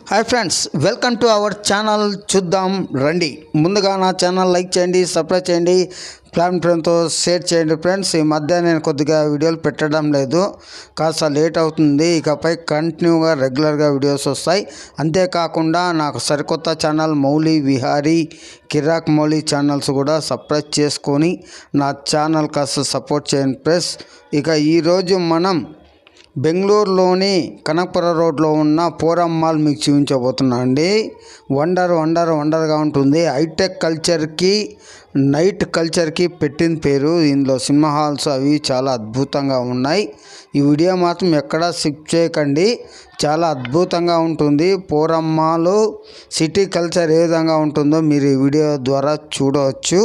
Hi friends, welcome to our channel. చూద్దాం రండి. ముందుగా నా ఛానల్ లైక్ చేయండి, సబ్స్క్రైబ్ చేయండి, ఫ్రెండ్తో షేర్ చేయండి. ఫ్రెండ్స్, ఈ మధ్య నేను కొద్దిగా వీడియోలు పెట్టడం లేదు, కాస్త లేట్ అవుతుంది. ఇకపై కంటిన్యూగా రెగ్యులర్గా వీడియోస్ వస్తాయి. అంతేకాకుండా నాకు సరికొత్త ఛానల్ మౌలి విహారీ, కిరాక్ మౌలి ఛానల్స్ కూడా సబ్స్క్రైబ్ చేసుకొని నా ఛానల్ కాస్త సపోర్ట్ చేయండి ఫ్రెండ్స్. ఇక ఈరోజు మనం బెంగళూరులోని కనకపుర రోడ్లో ఉన్న పూరం మాల్ మీకు చూపించబోతున్నా అండి. వండర్గా ఉంటుంది. హైటెక్ కల్చర్కి, నైట్ కల్చర్కి పెట్టిన పేరు. ఇందులో సినిమా హాల్స్ అవి చాలా అద్భుతంగా ఉన్నాయి. ఈ వీడియో మాత్రం ఎక్కడా స్కిప్ చేయకండి, చాలా అద్భుతంగా ఉంటుంది. పూరం మాల్ సిటీ కల్చర్ ఏ విధంగా ఉంటుందో మీరు ఈ వీడియో ద్వారా చూడవచ్చు.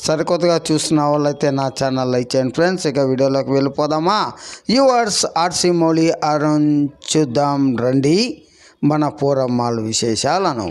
సరికొత్తగా చూస్తున్న వాళ్ళైతే నా ఛానల్ లైక్ చేయండి ఫ్రెండ్స్. ఇక వీడియోలోకి వెళ్ళిపోదామా? యూవర్స్, ఆర్సీ మౌలి అరుణ్ చూద్దాం రండి మన పూరం మాల్ విశేషాలను.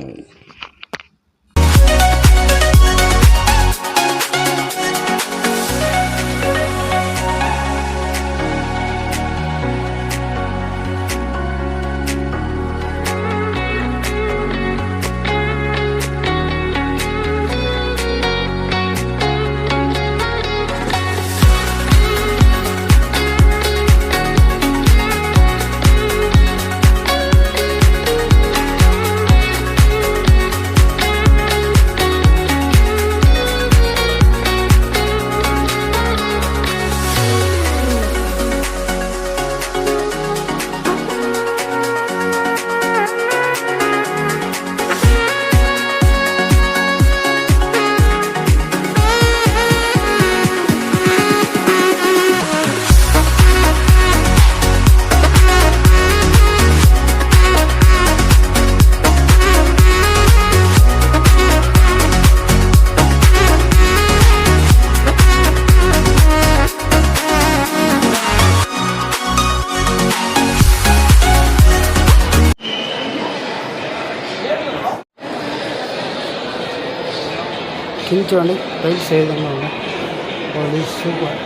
కింద చూడండి, టైల్స్ ఏ విధంగా ఉన్నాయి. సూపర్.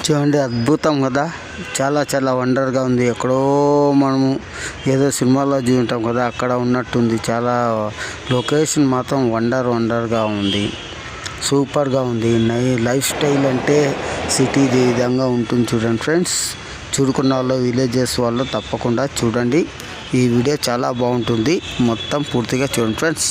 చూడండి, అద్భుతం కదా, చాలా వండర్గా ఉంది. ఎక్కడో మనము ఏదో సినిమాలో చూంటాం కదా, అక్కడ ఉన్నట్టుంది. చాలా లొకేషన్ మాత్రం వండర్గా ఉంది, సూపర్గా ఉంది. లైఫ్ స్టైల్ అంటే సిటీది విధంగా ఉంటుంది. చూడండి ఫ్రెండ్స్, చూడుకున్న వాళ్ళు, విలేజెస్ వాళ్ళు తప్పకుండా చూడండి. ఈ వీడియో చాలా బాగుంటుంది, మొత్తం పూర్తిగా చూడండి ఫ్రెండ్స్.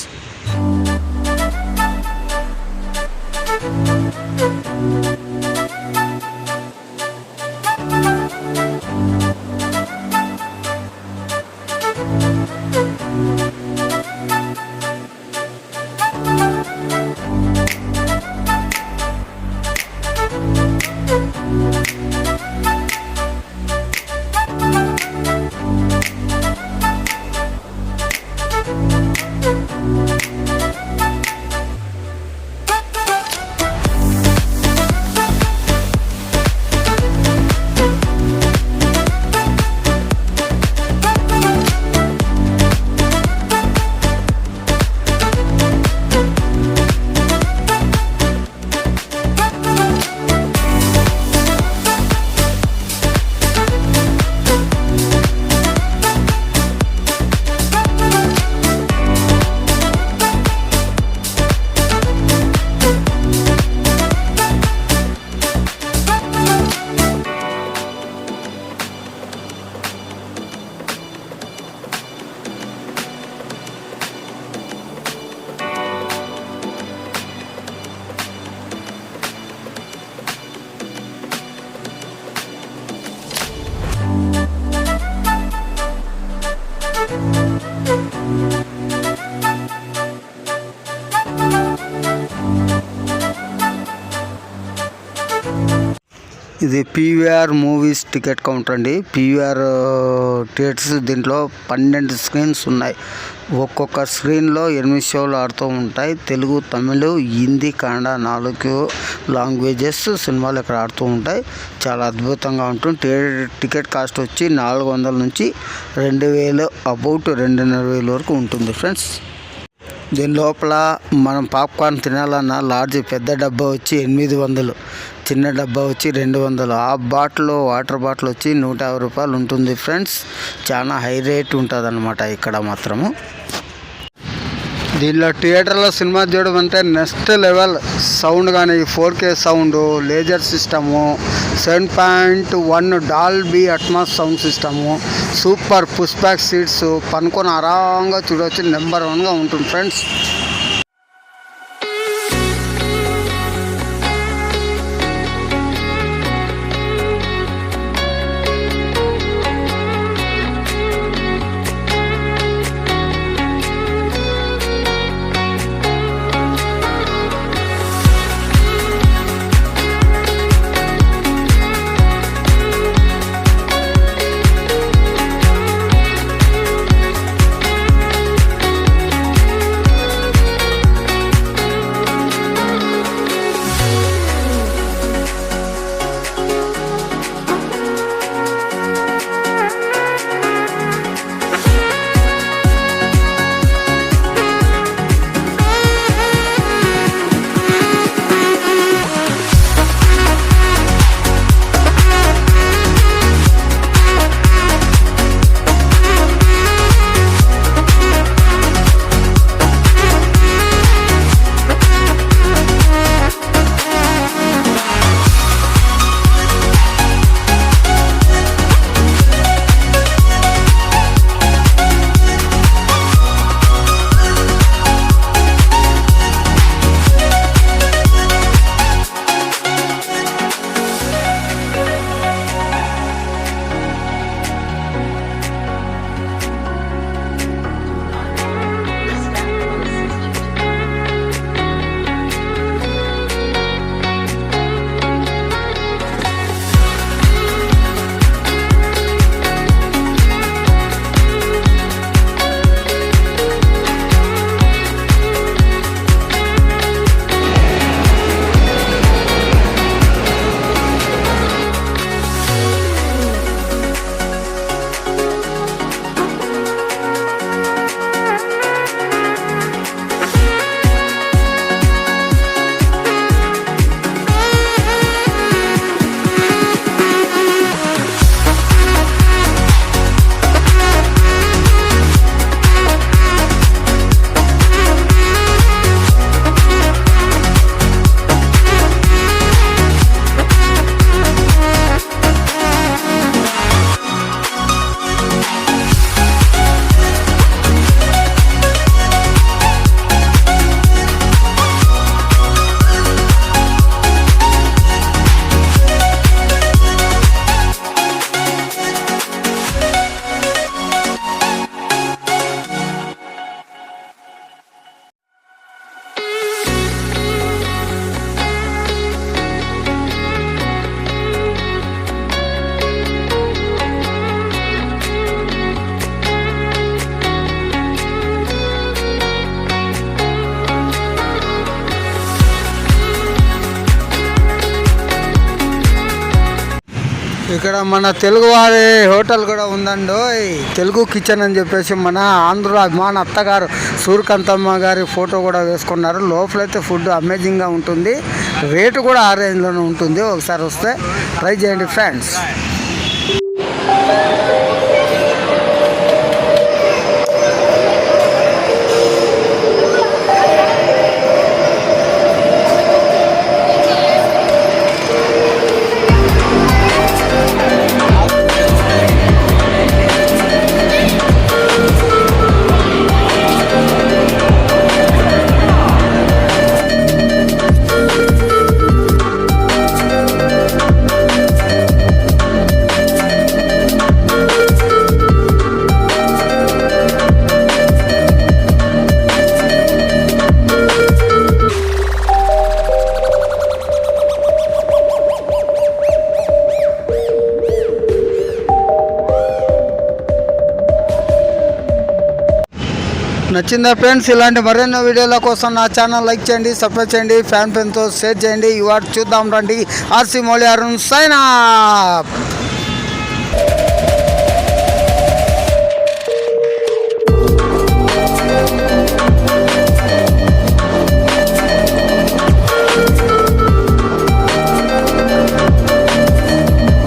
ఇది పీవీఆర్ మూవీస్ టికెట్ కౌంటర్ అండి. PVR theatres. దీంట్లో 12 స్క్రీన్స్ ఉన్నాయి. ఒక్కొక్క స్క్రీన్లో 8 షోలు ఆడుతూ ఉంటాయి. తెలుగు, తమిళ్, హిందీ, కన్నడ 4 లాంగ్వేజెస్ సినిమాలు ఇక్కడ ఆడుతూ ఉంటాయి. చాలా అద్భుతంగా ఉంటుంది. టికెట్ కాస్ట్ వచ్చి 400 నుంచి 2000 అబౌట్ 2500 వరకు ఉంటుంది ఫ్రెండ్స్. దీని లోపల మనం పాప్కార్న్ తినాలన్నా లార్జ్ పెద్ద డబ్బా వచ్చి 800, చిన్న డబ్బా వచ్చి 200. వాటర్ బాటిల్ వచ్చి 150 రూపాయలు ఉంటుంది ఫ్రెండ్స్. చాలా హై రేట్ ఉంటుంది అన్నమాట ఇక్కడ మాత్రము. దీనిలో థియేటర్లో సినిమా చూడడం అంటే నెక్స్ట్ లెవెల్ సౌండ్. కానీ 4K sound, laser system, 7.1 Dolby Atmos sound system, super push back seats, పనుకొని ఆరాంగా చూడవచ్చు. నెంబర్ 1గా ఉంటుంది ఫ్రెండ్స్. ఇక్కడ మన తెలుగు వారి హోటల్ కూడా ఉందండి. తెలుగు కిచెన్ అని చెప్పేసి మన ఆంధ్ర అభిమాన అత్తగారు సూర్యకాంతమ్మ గారి ఫోటో కూడా వేసుకున్నారు. లోపలైతే ఫుడ్ అమేజింగ్గా ఉంటుంది. రేటు కూడా ఆ రేంజ్లోనే ఉంటుంది. ఒకసారి వస్తే ట్రై చేయండి ఫ్రెండ్స్. నచ్చిందా ఫ్రెండ్స్? ఇలాంటి మరెన్నో వీడియోల కోసం నా ఛానల్ లైక్ చేయండి, సబ్స్క్రైబ్ చేయండి, ఫ్యాన్ ఫ్రెండ్తో షేర్ చేయండి. ఇవాళ చూద్దాం రండి. RC Mouli Arun sign of.